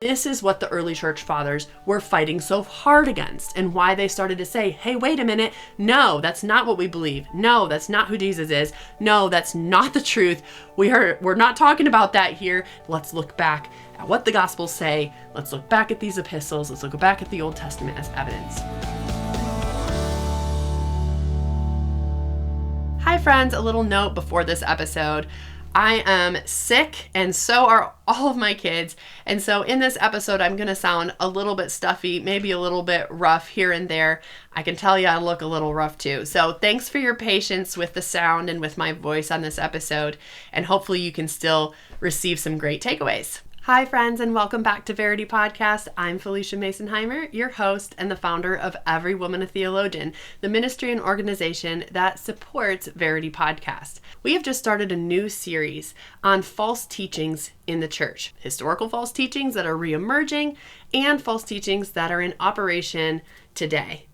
This is what the early church fathers were fighting so hard against, and why they started to say, hey, wait a minute, no, that's not what we believe. No, that's not who Jesus is. No, that's not the truth. We're not talking about that here. Let's look back at what the Gospels say. Let's look back at these epistles. Let's look back at the Old Testament as evidence. Hi friends, a little note before this episode. I am sick, and so are all of my kids. And so in this episode, I'm going to sound a little bit stuffy, maybe a little bit rough here and there. I can tell you I look a little rough too. So thanks for your patience with the sound and with my voice on this episode. And hopefully you can still receive some great takeaways. Hi friends, and welcome back to Verity Podcast. I'm Felicia Masonheimer, your host and the founder of Every Woman a Theologian, the ministry and organization that supports Verity Podcast. We have just started a new series on false teachings in the church, historical false teachings that are reemerging and false teachings that are in operation today.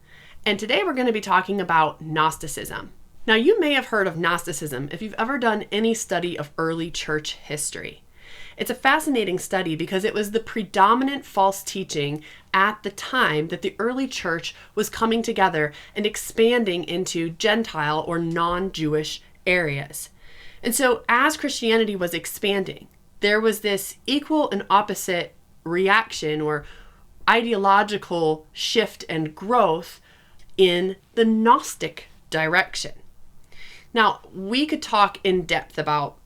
And today we're going to be talking about Gnosticism. Now, you may have heard of Gnosticism if you've ever done any study of early church history. It's a fascinating study because it was the predominant false teaching at the time that the early church was coming together and expanding into Gentile or non-Jewish areas. And so as Christianity was expanding, there was this equal and opposite reaction or ideological shift and growth in the Gnostic direction. Now, we could talk in depth about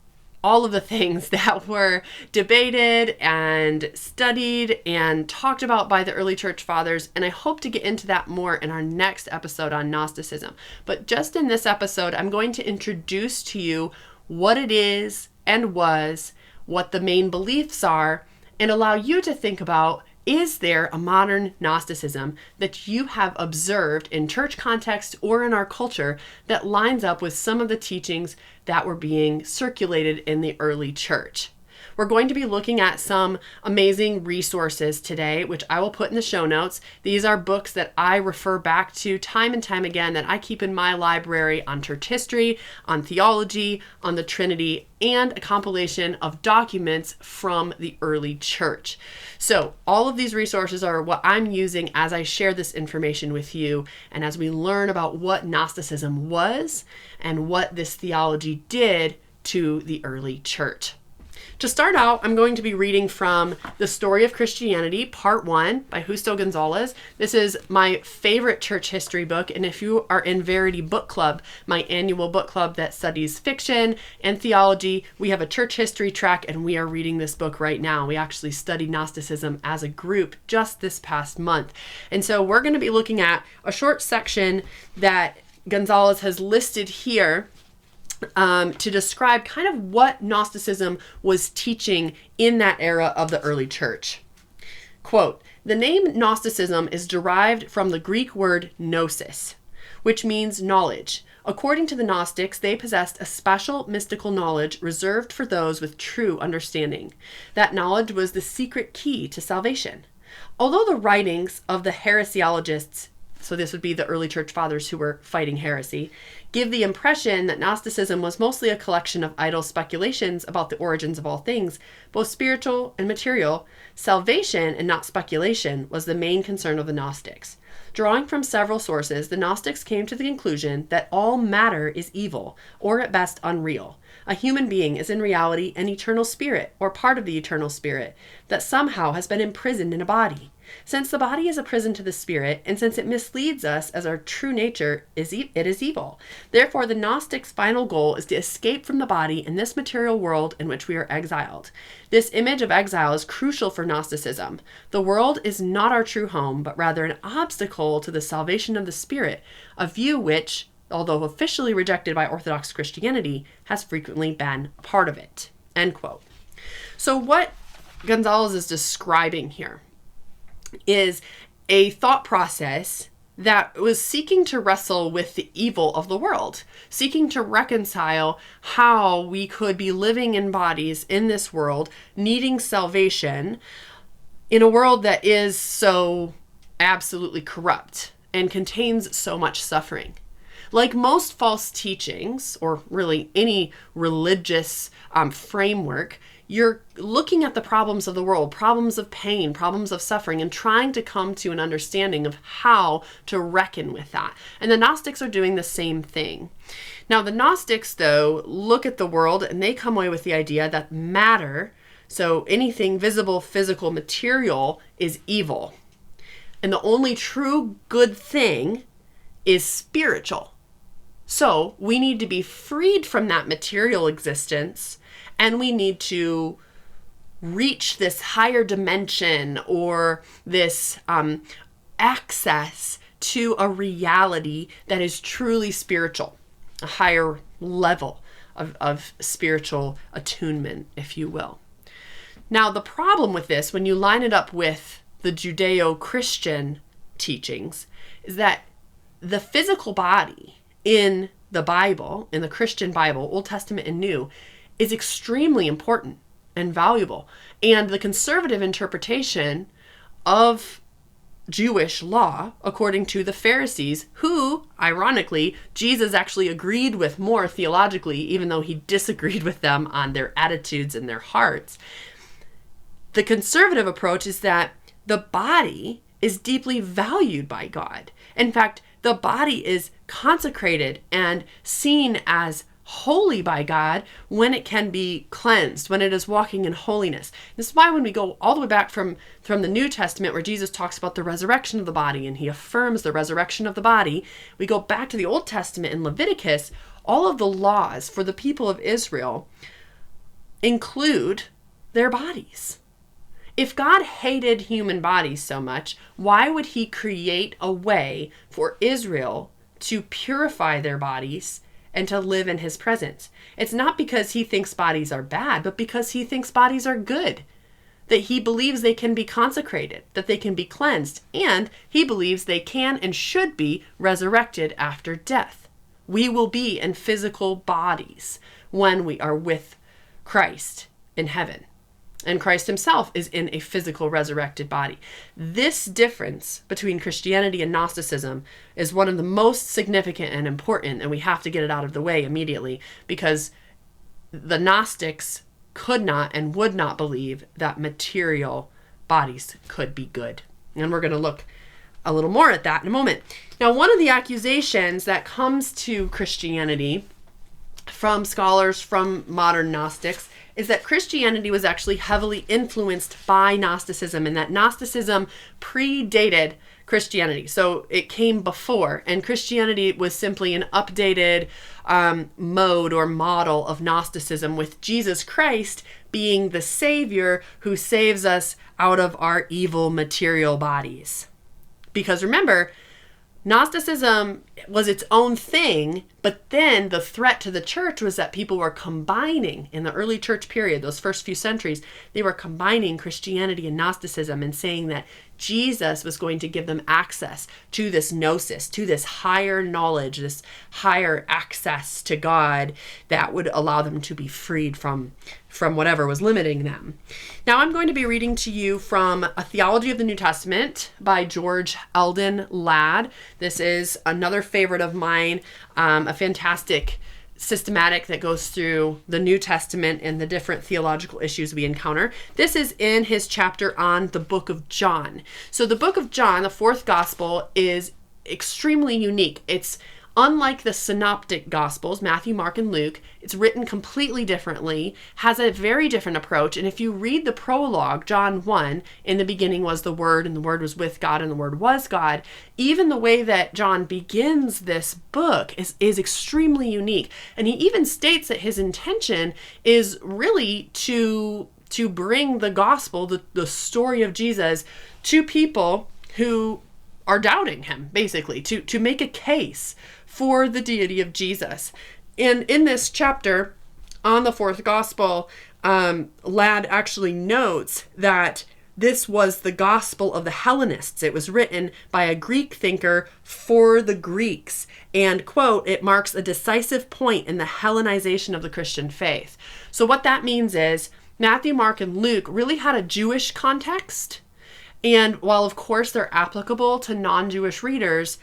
all of the things that were debated and studied and talked about by the early church fathers, and I hope to get into that more in our next episode on Gnosticism. But just in this episode, I'm going to introduce to you what it is and was, what the main beliefs are, and allow you to think about, is there a modern Gnosticism that you have observed in church context or in our culture that lines up with some of the teachings that were being circulated in the early church? We're going to be looking at some amazing resources today, which I will put in the show notes. These are books that I refer back to time and time again that I keep in my library on church history, on theology, on the Trinity, and a compilation of documents from the early church. So all of these resources are what I'm using as I share this information with you and as we learn about what Gnosticism was and what this theology did to the early church. To start out, I'm going to be reading from The Story of Christianity, Part 1 by Justo Gonzalez. This is my favorite church history book, and if you are in Verity Book Club, my annual book club that studies fiction and theology, we have a church history track, and we are reading this book right now. We actually studied Gnosticism as a group just this past month. And so we're going to be looking at a short section that Gonzalez has listed here to describe kind of what Gnosticism was teaching in that era of the early church. Quote, "The name Gnosticism is derived from the Greek word gnosis, which means knowledge. According to the Gnostics, they possessed a special mystical knowledge reserved for those with true understanding. That knowledge was the secret key to salvation. Although the writings of the heresiologists," so this would be the early church fathers who were fighting heresy, "give the impression that Gnosticism was mostly a collection of idle speculations about the origins of all things, both spiritual and material, salvation and not speculation was the main concern of the Gnostics. Drawing from several sources, the Gnostics came to the conclusion that all matter is evil, or at best unreal. A human being is in reality an eternal spirit, or part of the eternal spirit, that somehow has been imprisoned in a body. Since the body is a prison to the spirit, and since it misleads us as our true nature it is evil. Therefore, the Gnostics' final goal is to escape from the body in this material world in which we are exiled. This image of exile is crucial for Gnosticism. The world is not our true home, but rather an obstacle to the salvation of the spirit, a view which, although officially rejected by Orthodox Christianity, has frequently been a part of it." End quote. So what Gonzalez is describing here is a thought process that was seeking to wrestle with the evil of the world, seeking to reconcile how we could be living in bodies in this world, needing salvation in a world that is so absolutely corrupt and contains so much suffering. Like most false teachings, or really any religious framework, you're looking at the problems of the world, problems of pain, problems of suffering, and trying to come to an understanding of how to reckon with that. And the Gnostics are doing the same thing. Now, the Gnostics, though, look at the world and they come away with the idea that matter, so anything visible, physical, material, is evil. And the only true good thing is spiritual. So we need to be freed from that material existence, and we need to reach this higher dimension or this access to a reality that is truly spiritual, a higher level of spiritual attunement, if you will. Now, the problem with this, when you line it up with the Judeo-Christian teachings, is that the physical body in the Bible, in the Christian Bible, Old Testament and New, is extremely important and valuable. And the conservative interpretation of Jewish law, according to the Pharisees, who, ironically, Jesus actually agreed with more theologically, even though he disagreed with them on their attitudes and their hearts. The conservative approach is that the body is deeply valued by God. In fact, the body is consecrated and seen as holy by God when it can be cleansed, when it is walking in holiness. This is why when we go all the way back from the New Testament, where Jesus talks about the resurrection of the body and he affirms the resurrection of the body, we go back to the Old Testament in Leviticus, all of the laws for the people of Israel include their bodies. If God hated human bodies so much, why would he create a way for Israel to purify their bodies and to live in his presence? It's not because he thinks bodies are bad, but because he thinks bodies are good. That he believes they can be consecrated, that they can be cleansed, and he believes they can and should be resurrected after death. We will be in physical bodies when we are with Christ in heaven. And Christ himself is in a physical resurrected body. This difference between Christianity and Gnosticism is one of the most significant and important, and we have to get it out of the way immediately, because the Gnostics could not and would not believe that material bodies could be good. And we're going to look a little more at that in a moment. Now, one of the accusations that comes to Christianity from scholars, from modern Gnostics, is that Christianity was actually heavily influenced by Gnosticism, and that Gnosticism predated Christianity. So it came before, and Christianity was simply an updated mode or model of Gnosticism, with Jesus Christ being the Savior who saves us out of our evil material bodies. Because remember, Gnosticism was its own thing, but then the threat to the church was that people were combining, in the early church period, those first few centuries, they were combining Christianity and Gnosticism and saying that Jesus was going to give them access to this gnosis, to this higher knowledge, this higher access to God that would allow them to be freed from whatever was limiting them. Now I'm going to be reading to you from A Theology of the New Testament by George Eldon Ladd. This is another favorite of mine, a fantastic systematic that goes through the New Testament and the different theological issues we encounter. This is in his chapter on the book of John. So the book of John, the fourth gospel, is extremely unique. It's unlike the synoptic gospels, Matthew, Mark, and Luke. It's written completely differently, has a very different approach. And if you read the prologue, John 1, in the beginning was the Word, and the Word was with God, and the Word was God, even the way that John begins this book is extremely unique. And he even states that his intention is really to bring the gospel, the story of Jesus, to people who are doubting him, basically, to make a case for the deity of Jesus. And in this chapter on the fourth gospel, Ladd actually notes that this was the gospel of the Hellenists. It was written by a Greek thinker for the Greeks. And, quote, it marks a decisive point in the Hellenization of the Christian faith. So what that means is Matthew, Mark, and Luke really had a Jewish context. And while, of course, they're applicable to non-Jewish readers,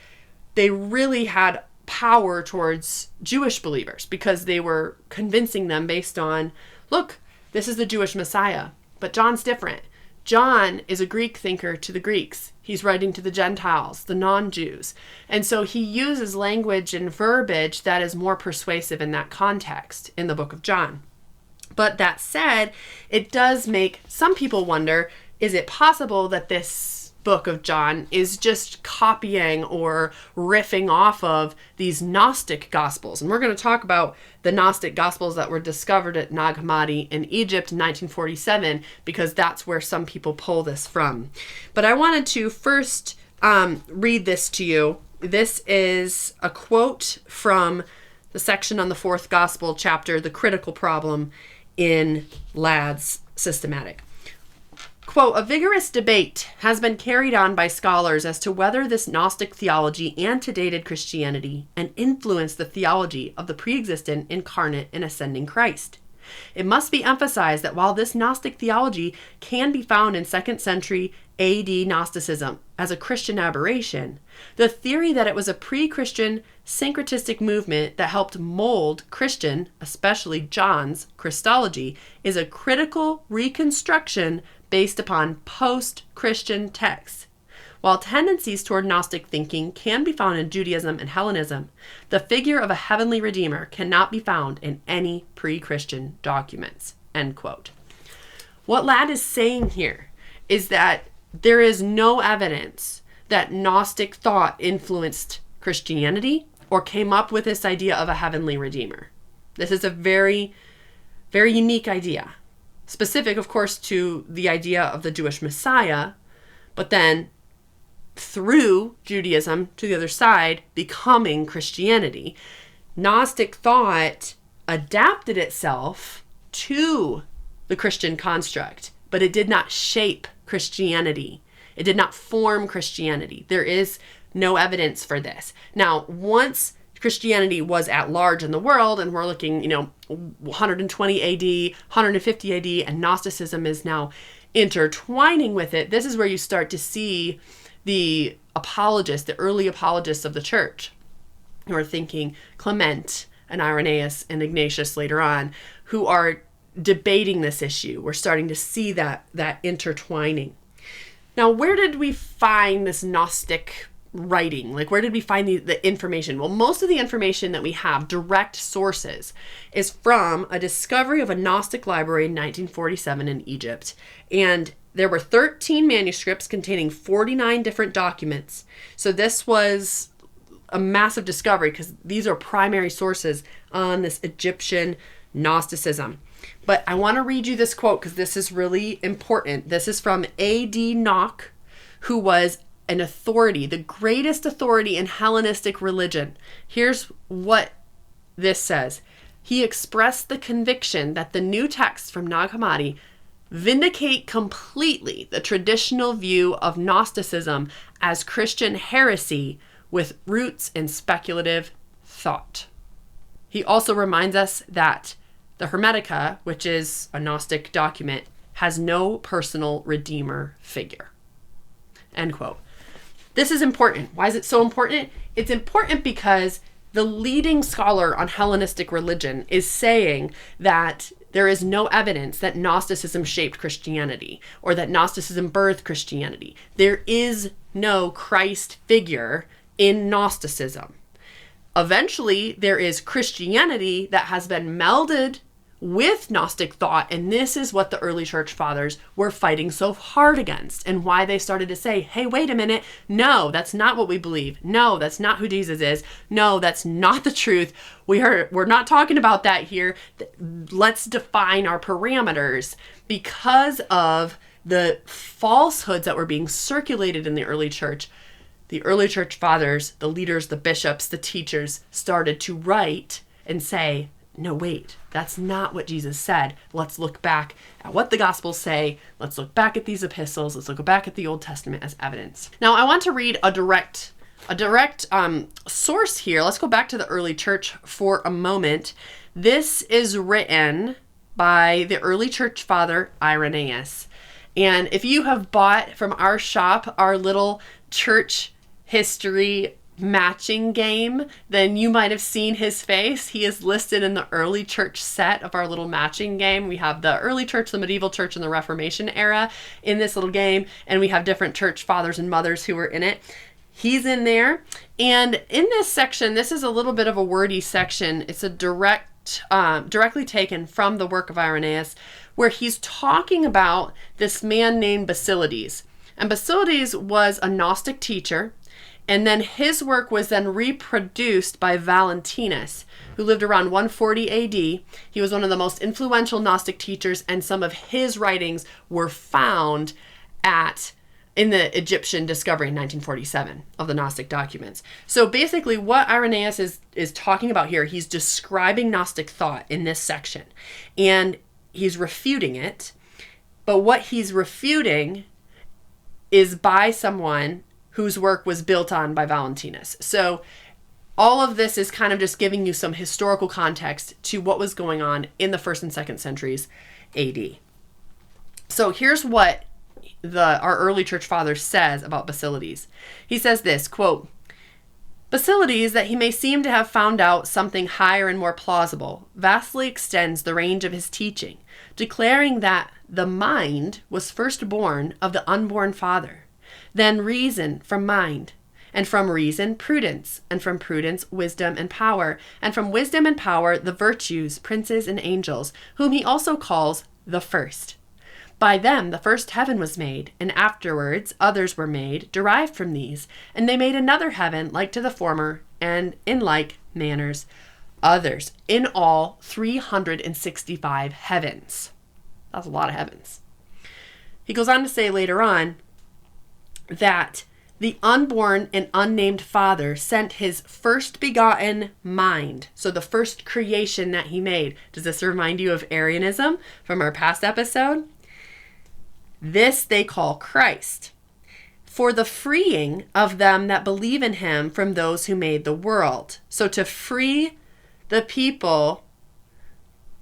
they really had power towards Jewish believers because they were convincing them based on, look, This is the Jewish Messiah. But John's different. John is a Greek thinker to the Greeks. He's writing to the Gentiles, the non-Jews. And so he uses language and verbiage that is more persuasive in that context in the book of John. But that said, it does make some people wonder, is it possible that this book of John is just copying or riffing off of these Gnostic Gospels? And we're going to talk about the Gnostic Gospels that were discovered at Nag Hammadi in Egypt in 1947, because that's where some people pull this from. But I wanted to first read this to you. This is a quote from the section on the fourth Gospel chapter, The Critical Problem, in Ladd's Systematic. Quote, "A vigorous debate has been carried on by scholars as to whether this Gnostic theology antedated Christianity and influenced the theology of the pre-existent, incarnate, and ascending Christ. It must be emphasized that while this Gnostic theology can be found in 2nd century AD Gnosticism as a Christian aberration, the theory that it was a pre-Christian syncretistic movement that helped mold Christian, especially John's, Christology is a critical reconstruction based upon post-Christian texts. While tendencies toward Gnostic thinking can be found in Judaism and Hellenism, the figure of a heavenly Redeemer cannot be found in any pre-Christian documents." End quote. What Ladd is saying here is that there is no evidence that Gnostic thought influenced Christianity or came up with this idea of a heavenly Redeemer. This is a very, very unique idea. Specific, of course, to the idea of the Jewish Messiah, but then through Judaism to the other side, becoming Christianity. Gnostic thought adapted itself to the Christian construct, but it did not shape Christianity. It did not form Christianity. There is no evidence for this. Now, once Christianity was at large in the world, and we're looking, 120 AD, 150 AD, and Gnosticism is now intertwining with it, this is where you start to see the apologists, the early apologists of the church, who are thinking Clement and Irenaeus and Ignatius later on, who are debating this issue. We're starting to see that intertwining. Now, where did we find this Gnostic writing? Like, where did we find the information? Well, most of the information that we have, direct sources, is from a discovery of a Gnostic library in 1947 in Egypt. And there were 13 manuscripts containing 49 different documents. So this was a massive discovery because these are primary sources on this Egyptian Gnosticism. But I want to read you this quote because this is really important. This is from A.D. Nock, who was an authority, the greatest authority in Hellenistic religion. Here's what this says. He expressed the conviction that the new texts from Nag Hammadi vindicate completely the traditional view of Gnosticism as Christian heresy with roots in speculative thought. He also reminds us that the Hermetica, which is a Gnostic document, has no personal redeemer figure. End quote. This is important. Why is it so important? It's important because the leading scholar on Hellenistic religion is saying that there is no evidence that Gnosticism shaped Christianity or that Gnosticism birthed Christianity. There is no Christ figure in Gnosticism. Eventually, there is Christianity that has been melded with Gnostic thought, and this is what the early church fathers were fighting so hard against, and why they started to say, hey, wait a minute, no, that's not what we believe. No, that's not who Jesus is. No, that's not the truth. We're not talking about that here. Let's define our parameters. Because of the falsehoods that were being circulated in the early church fathers, the leaders, the bishops, the teachers started to write and say, no, wait, that's not what Jesus said. Let's look back at what the Gospels say. Let's look back at these epistles. Let's look back at the Old Testament as evidence. Now, I want to read a direct source here. Let's go back to the early church for a moment. This is written by the early church father, Irenaeus. And if you have bought from our shop, our little church history matching game, then you might have seen his face. He is listed in the early church set of our little matching game. We have the early church, the medieval church, and the Reformation era in this little game, and we have different church fathers and mothers who were in it. He's in there. And in this section, this is a little bit of a wordy section. It's a directly taken from the work of Irenaeus, where he's talking about this man named Basilides. And Basilides was a Gnostic teacher, and then his work was then reproduced by Valentinus, who lived around 140 AD. He was one of the most influential Gnostic teachers, and some of his writings were found in the Egyptian discovery in 1947 of the Gnostic documents. So basically what Irenaeus is talking about here, he's describing Gnostic thought in this section, and he's refuting it. But what he's refuting is by someone whose work was built on by Valentinus. So all of this is kind of just giving you some historical context to what was going on in the 1st and 2nd centuries AD. So here's what our early church father says about Basilides. He says this, quote, Basilides, that he may seem to have found out something higher and more plausible, vastly extends the range of his teaching, declaring that the mind was first born of the unborn father, then reason from mind, and from reason prudence, and from prudence wisdom and power, and from wisdom and power the virtues, princes, and angels, whom he also calls the first. By them the first heaven was made, and afterwards others were made, derived from these, and they made another heaven like to the former, and in like manners others. In all 365 heavens. That's a lot of heavens. He goes on to say later on that the unborn and unnamed Father sent his first begotten mind. So the first creation that he made. Does this remind you of Arianism from our past episode? This they call Christ, for the freeing of them that believe in him from those who made the world. So to free the people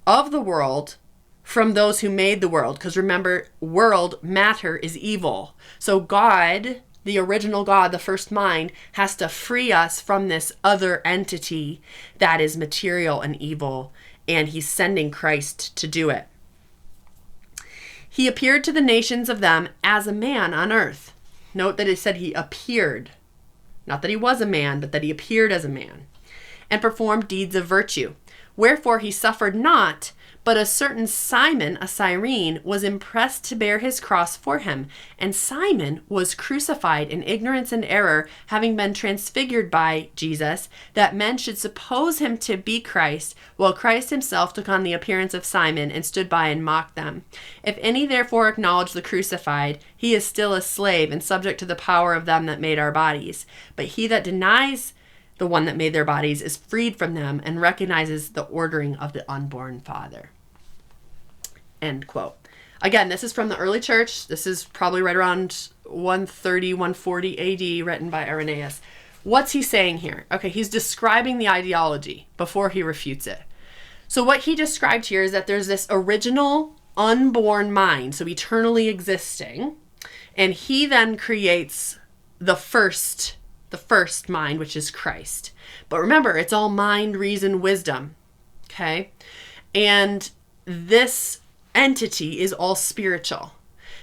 of the world from those who made the world. Because remember, world, matter is evil. So God, the original God, the first mind, has to free us from this other entity that is material and evil. And he's sending Christ to do it. He appeared to the nations of them as a man on earth. Note that it said he appeared. Not that he was a man, but that he appeared as a man. And performed deeds of virtue. Wherefore he suffered not, but a certain Simon, a Cyrene, was impressed to bear his cross for him. And Simon was crucified in ignorance and error, having been transfigured by Jesus, that men should suppose him to be Christ, while Christ himself took on the appearance of Simon, and stood by and mocked them. If any therefore acknowledge the crucified, he is still a slave, and subject to the power of them that made our bodies. But he that denies the one that made their bodies is freed from them, and recognizes the ordering of the unborn Father. End quote. Again, this is from the early church. This is probably right around 130, 140 AD, written by Irenaeus. What's he saying here? Okay, he's describing the ideology before he refutes it. So what he described here is that there's this original unborn mind, so eternally existing, and he then creates the first mind, which is Christ. But remember, it's all mind, reason, wisdom. Okay? And this entity is all spiritual.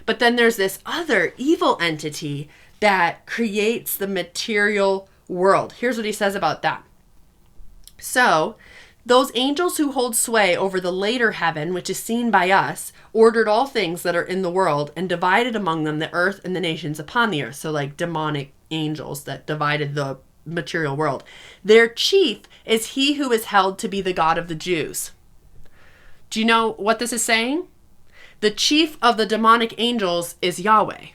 But then there's this other evil entity that creates the material world. Here's what he says about that. So, those angels who hold sway over the later heaven, which is seen by us, ordered all things that are in the world, and divided among them the earth and the nations upon the earth. So like demonic angels that divided the material world. Their chief is he who is held to be the God of the Jews. Do you know what this is saying? The chief of the demonic angels is Yahweh.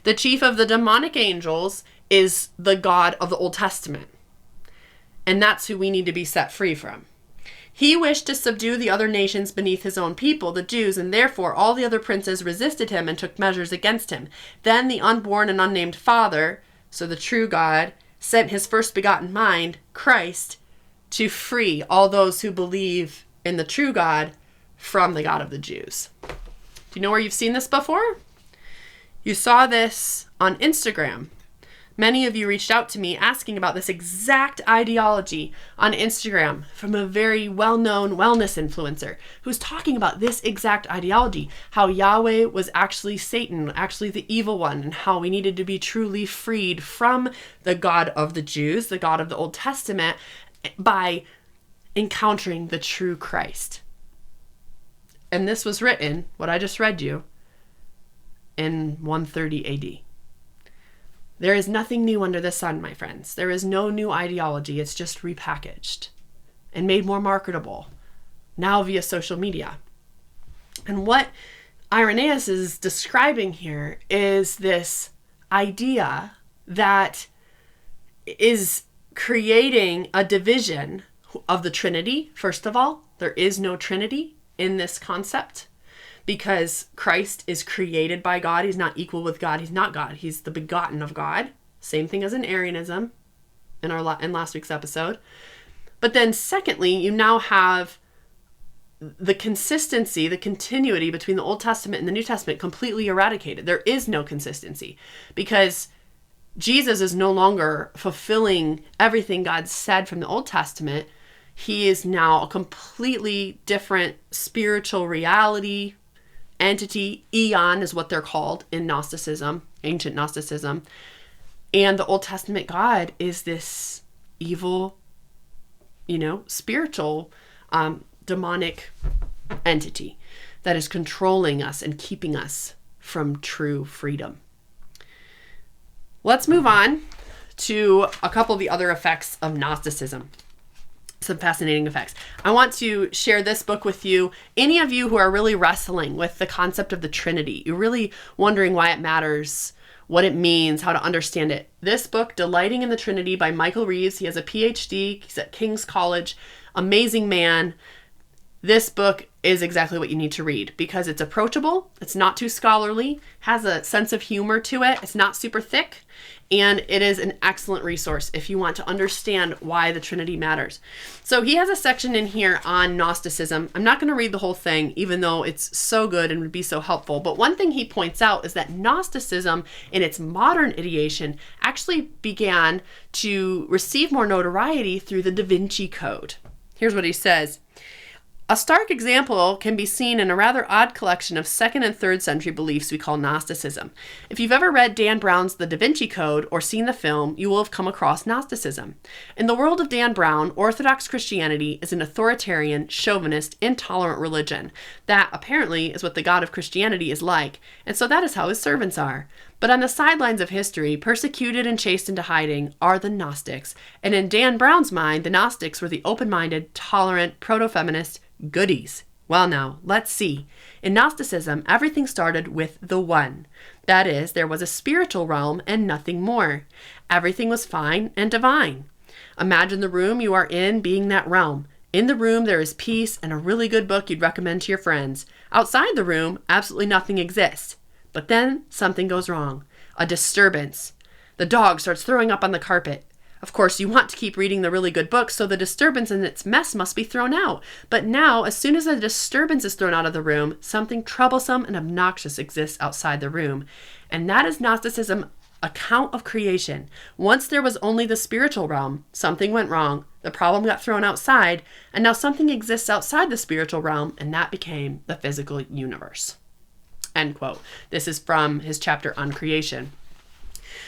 The chief of the demonic angels is the God of the Old Testament. And that's who we need to be set free from. He wished to subdue the other nations beneath his own people, the Jews, and therefore all the other princes resisted him and took measures against him. Then the unborn and unnamed Father, so the true God, sent his first begotten mind, Christ, to free all those who believe in the true God from the God of the Jews. Do you know where you've seen this before? You saw this on Instagram Many of you reached out to me asking about this exact ideology on Instagram from a very well-known wellness influencer who's talking about this exact ideology, how Yahweh was actually Satan, actually the evil one, and how we needed to be truly freed from the God of the Jews, the God of the Old Testament, by encountering the true Christ. And this was written, what I just read you, in 130 AD. There is nothing new under the sun, my friends. There is no new ideology. It's just repackaged and made more marketable, now via social media. And what Irenaeus is describing here is this idea that is creating a division of the Trinity. First of all, there is no Trinity in this concept, because Christ is created by God. He's not equal with God. He's not God. He's the begotten of God. Same thing as in Arianism in last week's episode. But then secondly, you now have the consistency, the continuity between the Old Testament and the New Testament completely eradicated. There is no consistency because Jesus is no longer fulfilling everything God said from the Old Testament. He is now a completely different spiritual reality, entity. Eon is what they're called in Gnosticism, ancient Gnosticism. And the Old Testament God is this evil, spiritual, demonic entity that is controlling us and keeping us from true freedom. Let's move on to a couple of the other effects of Gnosticism. Some fascinating effects. I want to share this book with you. Any of you who are really wrestling with the concept of the Trinity, you're really wondering why it matters, what it means, how to understand it. This book, Delighting in the Trinity by Michael Reeves. He has a PhD. He's at King's College. Amazing man. This book is exactly what you need to read because it's approachable. It's not too scholarly, has a sense of humor to it. It's not super thick. And it is an excellent resource if you want to understand why the Trinity matters. So he has a section in here on Gnosticism. I'm not going to read the whole thing, even though it's so good and would be so helpful. But one thing he points out is that Gnosticism, in its modern ideation, actually began to receive more notoriety through the Da Vinci Code. Here's what he says. A stark example can be seen in a rather odd collection of 2nd and 3rd century beliefs we call Gnosticism. If you've ever read Dan Brown's The Da Vinci Code or seen the film, you will have come across Gnosticism. In the world of Dan Brown, Orthodox Christianity is an authoritarian, chauvinist, intolerant religion. That, apparently, is what the God of Christianity is like, and so that is how his servants are. But on the sidelines of history, persecuted and chased into hiding, are the Gnostics. And in Dan Brown's mind, the Gnostics were the open-minded, tolerant, proto-feminist goodies. Well now, let's see. In Gnosticism, everything started with the One. That is, there was a spiritual realm and nothing more. Everything was fine and divine. Imagine the room you are in being that realm. In the room, there is peace and a really good book you'd recommend to your friends. Outside the room, absolutely nothing exists. But then something goes wrong. A disturbance. The dog starts throwing up on the carpet. Of course, you want to keep reading the really good book, so the disturbance and its mess must be thrown out. But now, as soon as the disturbance is thrown out of the room, something troublesome and obnoxious exists outside the room. And that is Gnosticism's account of creation. Once there was only the spiritual realm, something went wrong, the problem got thrown outside, and now something exists outside the spiritual realm, and that became the physical universe. End quote. This is from his chapter on creation.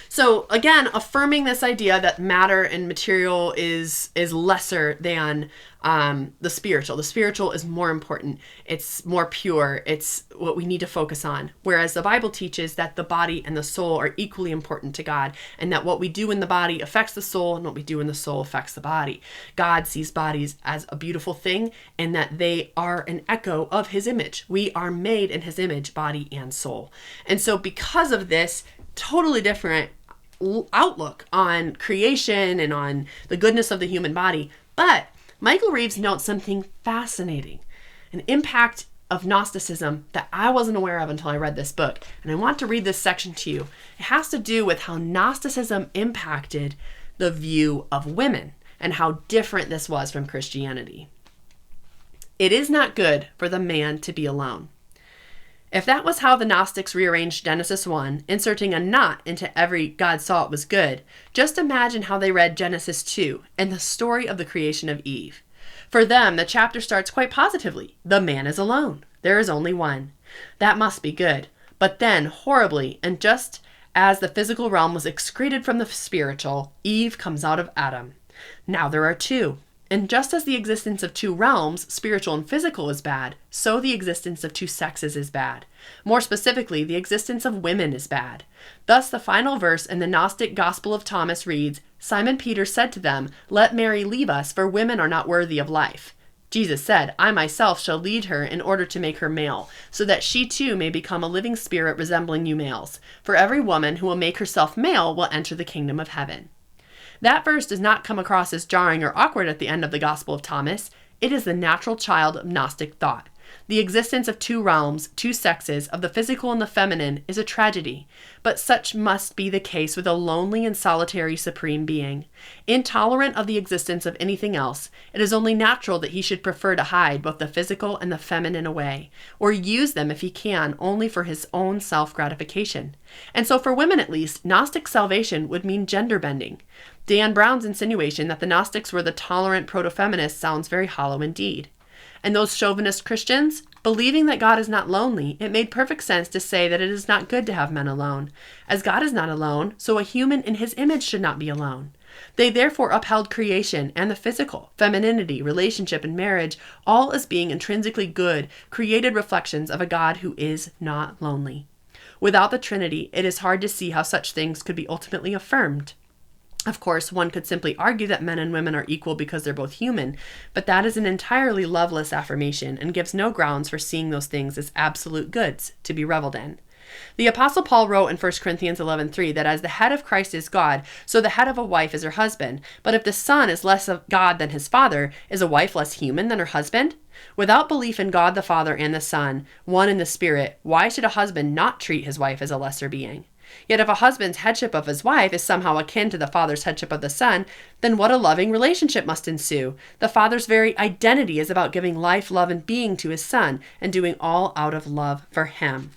So again, affirming this idea that matter and material is lesser than the spiritual. The spiritual is more important. It's more pure. It's what we need to focus on. Whereas the Bible teaches that the body and the soul are equally important to God, and that what we do in the body affects the soul, and what we do in the soul affects the body. God sees bodies as a beautiful thing, and that they are an echo of his image. We are made in his image, body and soul. And so because of this totally different outlook on creation and on the goodness of the human body. But Michael Reeves notes something fascinating, an impact of Gnosticism that I wasn't aware of until I read this book. And I want to read this section to you. It has to do with how Gnosticism impacted the view of women and how different this was from Christianity. It is not good for the man to be alone. If that was how the Gnostics rearranged Genesis 1, inserting a not into every God saw it was good, just imagine how they read Genesis 2 and the story of the creation of Eve. For them, the chapter starts quite positively. The man is alone. There is only one. That must be good. But then, horribly, and just as the physical realm was excreted from the spiritual, Eve comes out of Adam. Now there are two. And just as the existence of two realms, spiritual and physical, is bad, so the existence of two sexes is bad. More specifically, the existence of women is bad. Thus, the final verse in the Gnostic Gospel of Thomas reads, Simon Peter said to them, Let Mary leave us, for women are not worthy of life. Jesus said, I myself shall lead her in order to make her male, so that she too may become a living spirit resembling you males. For every woman who will make herself male will enter the kingdom of heaven. That verse does not come across as jarring or awkward at the end of the Gospel of Thomas. It is the natural child of Gnostic thought. The existence of two realms, two sexes, of the physical and the feminine, is a tragedy, but such must be the case with a lonely and solitary supreme being. Intolerant of the existence of anything else, it is only natural that he should prefer to hide both the physical and the feminine away, or use them if he can only for his own self-gratification. And so for women at least, Gnostic salvation would mean gender bending. Dan Brown's insinuation that the Gnostics were the tolerant proto-feminists sounds very hollow indeed. And those chauvinist Christians, believing that God is not lonely, it made perfect sense to say that it is not good to have men alone. As God is not alone, so a human in his image should not be alone. They therefore upheld creation and the physical, femininity, relationship, and marriage, all as being intrinsically good, created reflections of a God who is not lonely. Without the Trinity, it is hard to see how such things could be ultimately affirmed. Of course, one could simply argue that men and women are equal because they're both human, but that is an entirely loveless affirmation and gives no grounds for seeing those things as absolute goods to be reveled in. The Apostle Paul wrote in 1 Corinthians 11:3 that as the head of Christ is God, so the head of a wife is her husband. But if the son is less of God than his father, is a wife less human than her husband? Without belief in God the Father and the Son, one in the Spirit, why should a husband not treat his wife as a lesser being? Yet if a husband's headship of his wife is somehow akin to the father's headship of the son, then what a loving relationship must ensue. The father's very identity is about giving life, love, and being to his son, and doing all out of love for him.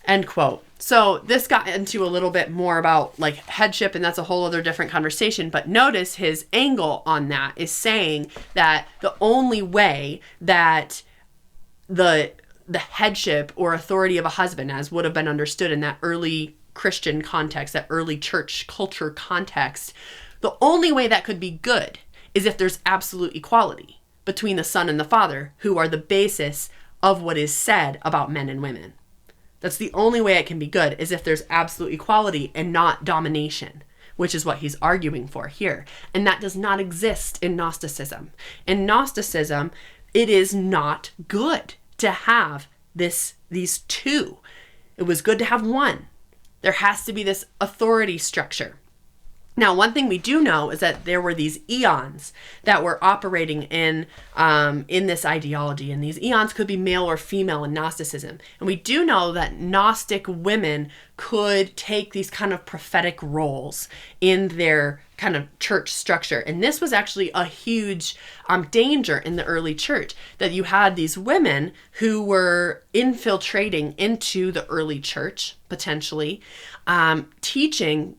End quote. So this got into a little bit more about like headship, and that's a whole other different conversation. But notice his angle on that is saying that the only way that the headship or authority of a husband, as would have been understood in that early Christian context, that early church culture context, the only way that could be good is if there's absolute equality between the Son and the Father, who are the basis of what is said about men and women. That's the only way it can be good, is if there's absolute equality and not domination, which is what he's arguing for here. And that does not exist in Gnosticism. In Gnosticism, it is not good to have these two. It was good to have one. There has to be this authority structure. Now, one thing we do know is that there were these eons that were operating in this ideology, and these eons could be male or female in Gnosticism. And we do know that Gnostic women could take these kind of prophetic roles in their kind of church structure. And this was actually a huge danger in the early church, that you had these women who were infiltrating into the early church, potentially, teaching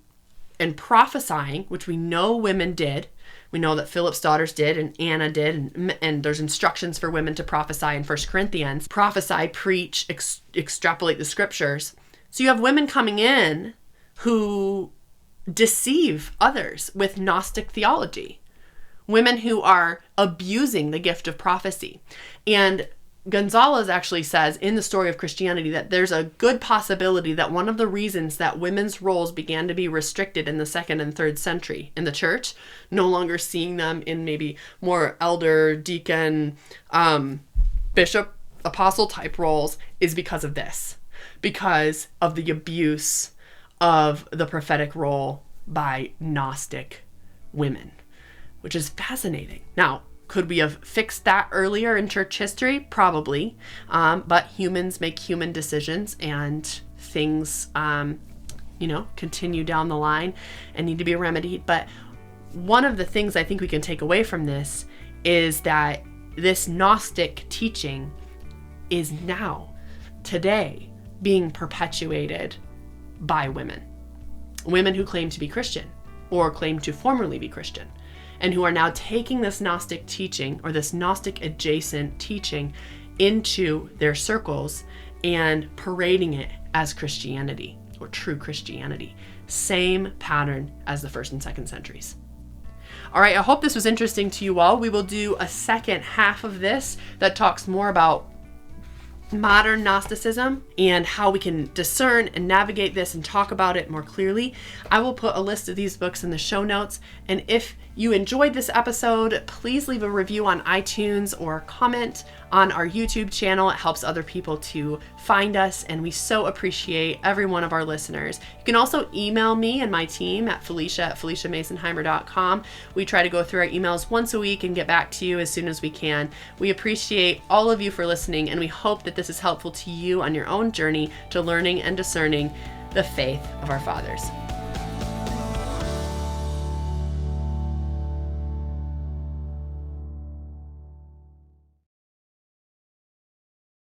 and prophesying, which we know women did. We know that Philip's daughters did, and Anna did, and there's instructions for women to prophesy in 1 Corinthians. Prophesy, preach, extrapolate the scriptures. So you have women coming in who deceive others with Gnostic theology. Women who are abusing the gift of prophecy. And Gonzalez actually says in the Story of Christianity that there's a good possibility that one of the reasons that women's roles began to be restricted in the 2nd and 3rd century in the church, no longer seeing them in maybe more elder, deacon, bishop, apostle type roles, is because of this. Because of the abuse of the prophetic role by Gnostic women, which is fascinating. Now, could we have fixed that earlier in church history? Probably. But humans make human decisions, and things, continue down the line and need to be remedied. But one of the things I think we can take away from this is that this Gnostic teaching is now today being perpetuated by women. Women who claim to be Christian or claim to formerly be Christian, and who are now taking this Gnostic teaching or this Gnostic adjacent teaching into their circles and parading it as Christianity or true Christianity. Same pattern as the 1st and 2nd centuries. All right, I hope this was interesting to you all. We will do a second half of this that talks more about modern Gnosticism and how we can discern and navigate this and talk about it more clearly. I will put a list of these books in the show notes. And if you enjoyed this episode, please leave a review on iTunes or comment on our YouTube channel. It helps other people to find us, and we so appreciate every one of our listeners. You can also email me and my team at Felicia@FeliciaMasonheimer.com. We try to go through our emails once a week and get back to you as soon as we can. We appreciate all of you for listening, and we hope that this is helpful to you on your own journey to learning and discerning the faith of our fathers.